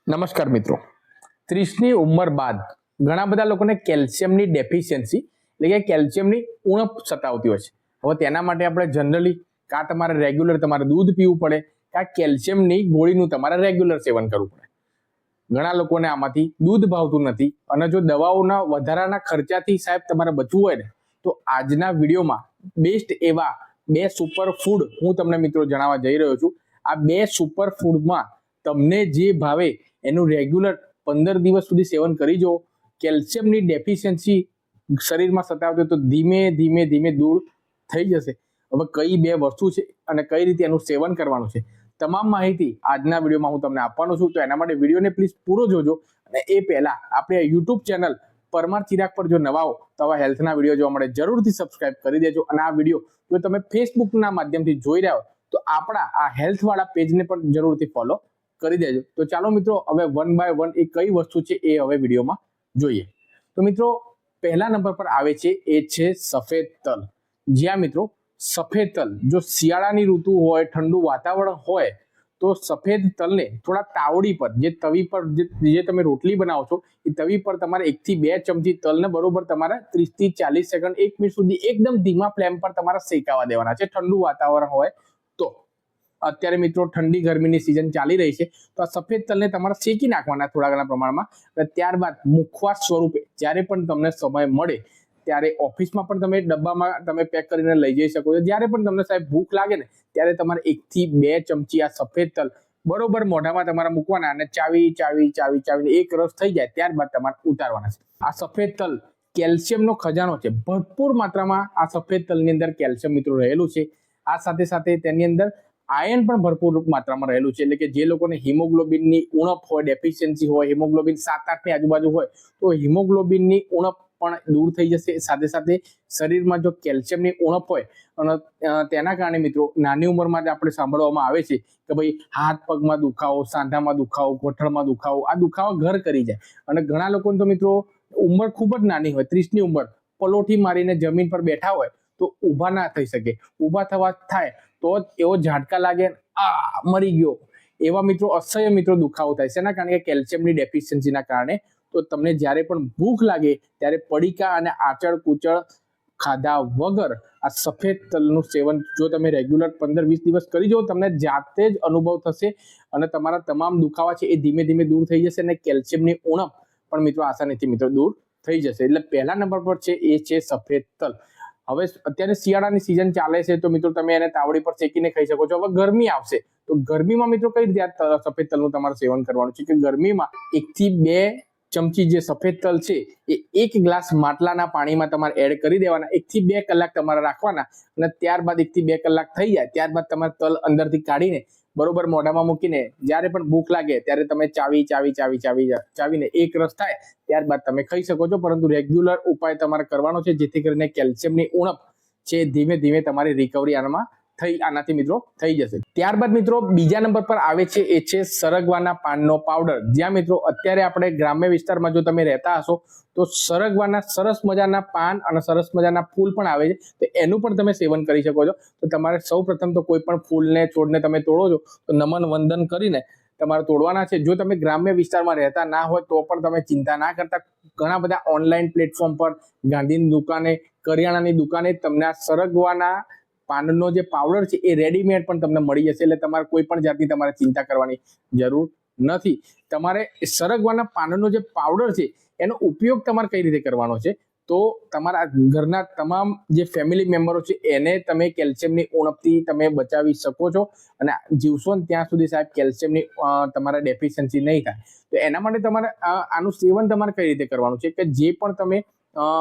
નમસ્કાર મિત્રો, 30ની ઉંમર બાદ ઘણા બધા લોકોને કેલ્શિયમની ડેફિશિયન્સી એટલે કે કેલ્શિયમની ઉણપ સતાવતી હોય છે. હવે તેના માટે આપણે જનરલી કાં તમારે રેગ્યુલર તમારે દૂધ પીવું પડે, કાં કેલ્શિયમની ગોળીનું તમારે રેગ્યુલર સેવન કરવું પડે. ઘણા લોકોને આમાંથી દૂધ ભાવતું નથી અને જો દવાઓના વધારાના ખર્ચાથી સાહેબ તમારે બચવું હોય ને તો આજના વિડીયોમાં બેસ્ટ એવા 2 સુપર ફૂડ હું તમને મિત્રો જણાવવા જઈ રહ્યો છું. આ 2 સુપર ફૂડમાં તમને જે ભાવે એનું રેગ્યુલર 15 દિવસ સુધી સેવન કરી જો. કેલ્શિયમની ડેફિશિયન્સી શરીરમાં સતાવતી હોય તો ધીમે ધીમે ધીમે દૂર થઈ જશે. હવે કઈ 2 વસ્તુ છે અને કઈ રીતે એનું સેવન કરવાનું છે તમામ માહિતી આજના વિડીયોમાં હું તમને આપવાનો છું. તો એના માટે વિડીયોને પ્લીઝ પૂરો જોજો. અને એ પહેલા આપણે યુટ્યુબ ચેનલ પરમાર ચિરાગ પર જો નવા હો તો આવા હેલ્થના વિડીયો જોવા માટે જરૂરથી સબસ્ક્રાઇબ કરી દેજો. અને આ વિડીયો જો તમે ફેસબુકના માધ્યમથી જોઈ રહ્યા હો તો આપણા આ હેલ્થ વાળા પેજને પણ જરૂરથી ફોલો કરી દેજો. તો ચાલો મિત્રો હવે 1 બાય 1 એ કઈ વસ્તુ છે એ હવે વિડીયોમાં જોઈએ. તો મિત્રો પહેલા નંબર પર આવે છે એ છે સફેદ તલ. જ્યાં મિત્રો સફેદ તલ જો શિયાળાની ઋતુ હોય, ઠંડુ વાતાવરણ હોય તો સફેદ તલને થોડા તાવડી પર જે તવી પર જે તમે રોટલી બનાવો છો એ તવી પર તમારે 1 થી 2 ચમચી તલને બરોબર તમારે 30 થી 40 સેકન્ડ 1 મિનિટ સુધી એકદમ ધીમા ફ્લેમ પર તમારે શેકાવા દેવાના છે. ઠંડુ વાતાવરણ હોય તો અત્યારે મિત્રો ઠંડી ગરમીની સિઝન ચાલી રહી છે તો આ સફેદ તલને તમારે શેકી નાખવાના થોડા ઘણા પ્રમાણમાં. અને ત્યારબાદ મુખવાસ સ્વરૂપે જ્યારે પણ તમને સમય મળે ત્યારે ઓફિસમાં પણ તમે ડબ્બામાં તમે પેક કરીને લઈ જઈ શકો છો. જ્યારે પણ તમને સાહેબ ભૂખ લાગે ને ત્યારે તમારે 1 થી 2 ચમચી આ સફેદ તલ બરોબર મોઢામાં તમારે મૂકવાના અને ચાવીને એક રસ થઈ જાય ત્યારબાદ તમારે ઉતારવાના છે. આ સફેદ તલ કેલ્શિયમનો ખજાનો છે. ભરપૂર માત્રામાં આ સફેદ તલની અંદર કેલ્શિયમ મિત્રો રહેલું છે. આ સાથે સાથે તેની અંદર આયર્ન પણ ભરપૂર માત્રામાં રહેલું છે. એટલે કે જે લોકોને હિમોગ્લોબિનની ઉણપ હોય, ડેફિશિયન્સી હોય, હિમોગ્લોબિન 7-8 ની આજુબાજુ હોય તો હિમોગ્લોબિનની ઉણપ પણ દૂર થઈ જશે. સાથે સાથે શરીરમાં જો કેલ્શિયમની ઉણપ હોય અને તેના કારણે મિત્રો નાની ઉંમરમાં જ આપણે સાંભળવામાં આવે છે કે ભાઈ હાથ પગમાં દુખાવો, સાંધામાં દુખાવો, ગોઠણમાં દુખાવો, આ દુખાવા ઘર કરી જાય. અને ઘણા લોકોને તો મિત્રો ઉંમર ખૂબ જ નાની હોય, 30ની ઉંમર, પલોઠી મારીને જમીન પર બેઠા હોય તો ઊભા ના થઈ શકે. ઊભા થવા થાય તો એવો ઝાટકા લાગે, આ મરી ગયો, એવા મિત્રો અસહ્ય મિત્રો દુખાવો થાય છે. એના કારણે કે કેલ્શિયમની ડેફિશિયન્સીના કારણે. તો તમને જ્યારે પણ ભૂખ લાગે ત્યારે પડીકા અને આચળ કૂચળ ખાધા વગર આ સફેદ તલનું સેવન જો તમે રેગ્યુલર 15-20 દિવસ કરી જો તમને જાતે જ અનુભવ થશે અને તમારા તમામ દુખાવા છે એ ધીમે ધીમે દૂર થઈ જશે અને કેલ્શિયમની ઉણપ પણ મિત્રો આસાનીથી મિત્રો દૂર થઈ જશે. એટલે પહેલા નંબર પર છે એ છે સફેદ તલ. હવે અત્યારે શિયાળાની સિઝન ચાલે છે તો મિત્રો તમે એને તાવડી પર શેકીને ખાઈ શકો છો. હવે ગરમી આવશે તો ગરમીમાં મિત્રો કઈ રીતે આ સફેદ તલનું તમારે સેવન કરવાનું છે કે ગરમીમાં 1 થી 2 ચમચી જે સફેદ તલ છે એ 1 ગ્લાસ માટલાના પાણીમાં તમારે એડ કરી દેવાના. 1 થી 2 કલાક તમારે રાખવાના અને ત્યારબાદ 1 થી 2 કલાક થઈ જાય ત્યારબાદ તમારે તલ અંદરથી કાઢીને બરોબર મોઢામાં મૂકીને જ્યારે પણ ભૂખ લાગે ત્યારે તમે ચાવીને એક રસ થાય ત્યારબાદ તમે ખાઈ શકો છો. પરંતુ રેગ્યુલર ઉપાય તમારે કરવાનો છે જેથી કરીને કેલ્શિયમની ઉણપ છે ધીમે ધીમે તમારી રિકવરી આનાથી મિત્રો થઈ જશે. ત્યારબાદ મિત્રો બીજા નંબર પર આવે છે એ છે સરગવાના પાનનો પાવડર. જ્યાં મિત્રો અત્યારે આપણે ગ્રામ્ય વિસ્તારમાં જો તમે રહેતા હશો તો સરગવાના સરસ મજાના પાન અને સરસ મજાના ફૂલ પણ આવે છે તો એનું પણ તમે સેવન કરી શકો છો. તો તમારે સૌ પ્રથમ તો કોઈ પણ ફૂલને છોડને તમે તોડો છો તો નમન વંદન કરીને તમારે તોડવાના છે. જો તમે ગ્રામ્ય વિસ્તારમાં રહેતા ના હોય તો પણ તમે ચિંતા ના કરતા, ઘણા બધા ઓનલાઈન પ્લેટફોર્મ પર ગાંધીની દુકાને, કરિયાણાની દુકાને તમને આ સરગવાના પાનનો જે પાવડર છે એ રેડીમેડ પણ તમને મળી જશે. એટલે તમારે કોઈ પણ જાતની તમારે ચિંતા કરવાની જરૂર નથી. તમારે સરગવાના પાનનો જે પાવડર છે એનો ઉપયોગ તમારે કઈ રીતે કરવાનો છે તો તમારા ઘરના તમામ જે ફેમિલી મેમ્બરો છે એને તમે કેલ્શિયમની ઉણપથી તમે બચાવી શકો છો અને જીવશો ને ત્યાં સુધી સાહેબ કેલ્શિયમની તમારા ડેફિશિયન્સી નહીં થાય. તો એના માટે તમારે આનું સેવન તમારે કઈ રીતે કરવાનું છે કે જે પણ તમે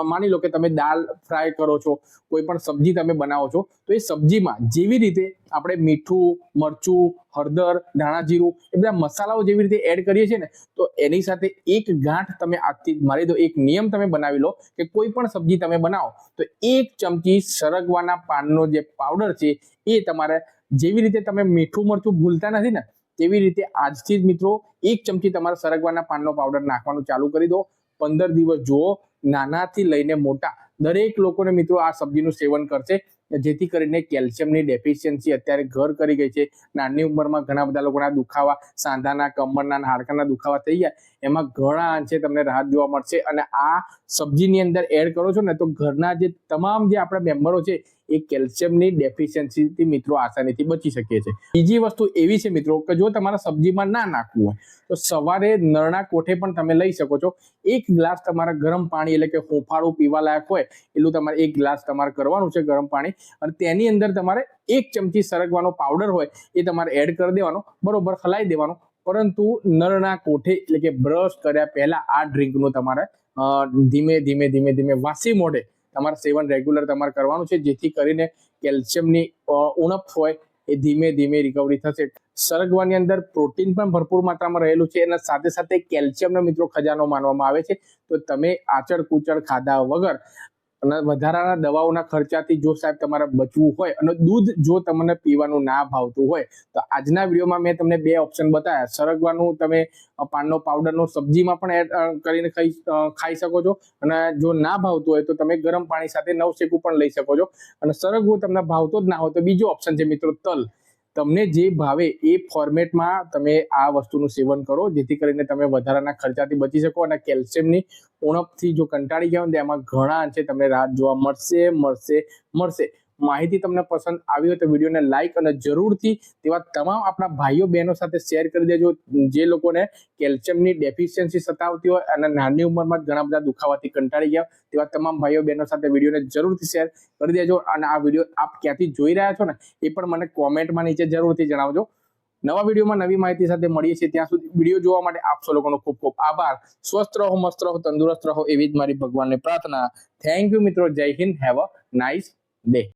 માની લો કે તમે દાળ ફ્રાય કરો છો, કોઈ પણ સબ્જી તમે બનાવો છો તો એ સબ્જીમાં જેવી રીતે આપણે મીઠું, મરચું, હળદર, ધાણા જીરું એ બધા મસાલાઓ જેવી રીતે એડ કરીએ છીએ ને તો એની સાથે એક ગાંઠ તમે આજથી મારી દો. એક નિયમ તમે બનાવી લો કે કોઈ પણ સબ્જી તમે બનાવો તો 1 ચમચી સરગવાના પાનનો જે પાવડર છે એ તમારે જેવી રીતે તમે મીઠું મરચું ભૂલતા નથી ને તેવી રીતે આજથી જ મિત્રો 1 ચમચી તમારે સરગવાના પાનનો પાવડર નાખવાનું ચાલુ કરી દો. 15 દિવસ જુઓ, નાનાથી લઈને મોટા દરેક લોકોને મિત્રો આ સબ્જીનું સેવન કરશે જેથી કરીને કેલ્શિયમની ડેફિશિયન્સી અત્યારે ઘર કરી ગઈ છે. નાની ઉંમરમાં ઘણા બધા લોકોના દુખાવા, સાંધાના, કમરના, હાડકાના દુખાવા થઈ ગયા, એમાં ઘણા અંશે તમને રાહત જોવા મળશે. અને આ સબ્જીની અંદર એડ કરો છો ને તો ઘરના જે તમામ જે આપણા મેમ્બરો છે એ કેલ્શિયમની ડેફિશિયન્સીથી મિત્રો આસાનીથી બચી શકે છે. બીજી વસ્તુ એવી છે મિત્રો કે જો તમારા સબ્જીમાં ના નાખવું હોય તો સવારે નળના કોઠે પણ તમે લઈ શકો છો. 1 ગ્લાસ તમારા ગરમ પાણી એટલે કે હુંફાળું પીવા લાયક હોય એટલું તમારે 1 ગ્લાસ તમારે કરવાનું છે ગરમ પાણી, અને તેની અંદર તમારે 1 ચમચી સરગવાનો પાવડર હોય એ તમારે એડ કરી દેવાનો, બરોબર હલાવી દેવાનો. પરંતુ નળના કોઠે એટલે કે બ્રશ કર્યા પહેલા આ ડ્રિંકનું તમારે ધીમે ધીમે વાસી મોઢે તમારે સેવન રેગ્યુલર તમારે કરવાનું છે, જેથી કરીને કેલ્શિયમની ઉણપ હોય એ ધીમે ધીમે રિકવરી થશે. સરગવાની અંદર પ્રોટીન પણ ભરપૂર માત્રામાં રહેલું છે અને સાથે સાથે કેલ્શિયમનો મિત્રો ખજાનો માનવામાં આવે છે. તો તમે આચળ કૂચળ ખાધા વગર અને વધારાના દવાઓના ખર્ચાથી જો સાહેબ તમારે બચવું હોય અને દૂધ જો તમને પીવાનું ના ભાવતું હોય તો આજના વિડીયોમાં મેં તમને 2 ઓપ્શન બતાવ્યા. સરગવાનું તમે પાનનો પાવડરનો સબ્જીમાં પણ એડ કરીને ખાઈ શકો છો, અને જો ના ભાવતું હોય તો તમે ગરમ પાણી સાથે નવશેકું પણ લઈ શકો છો. અને સરગવો તમને ભાવતો જ ના હોય તો બીજો ઓપ્શન છે મિત્રો તલ. તમને જે ભાવે એ ફોર્મેટમાં તમે આ વસ્તુનું સેવન કરો, જેથી કરીને તમે વધારાના ખર્ચાથી બચી શકો અને કેલ્શિયમની ઉણપથી જો કંટાળી ગયા હોય તો એમાં ઘણા અંશે તમને રાહત જોવા મળશે. માહિતી તમને પસંદ આવી હોય તો વિડીયોને લાઈક અને જરૂરથી તેવા તમામ આપણા ભાઈઓ બહેનો સાથે શેર કરી દેજો જે લોકોને કેલ્શિયમની ડેફિશિયન્સી સતાવતી હોય અને નાની ઉંમરમાં જ ઘણા બધા દુખાવાથી કંટાળી ગયા તેવા તમામ ભાઈઓ બહેનો સાથે વિડીયોને જરૂરથી શેર કરી દેજો. અને આ વિડીયો આપ ક્યાંથી જોઈ રહ્યા છો ને એ પણ મને કોમેન્ટમાં નીચે જરૂરથી જણાવજો. નવા વિડીયોમાં નવી માહિતી સાથે મળીએ છીએ. ત્યાં સુધી વિડીયો જોવા માટે આપ સૌ લોકોનો ખૂબ ખૂબ આભાર. સ્વસ્થ રહો, મસ્ત રહો, તંદુરસ્ત રહો એવી જ મારી ભગવાનની પ્રાર્થના. થેન્ક યુ મિત્રો. જય Hind. Have a nice day.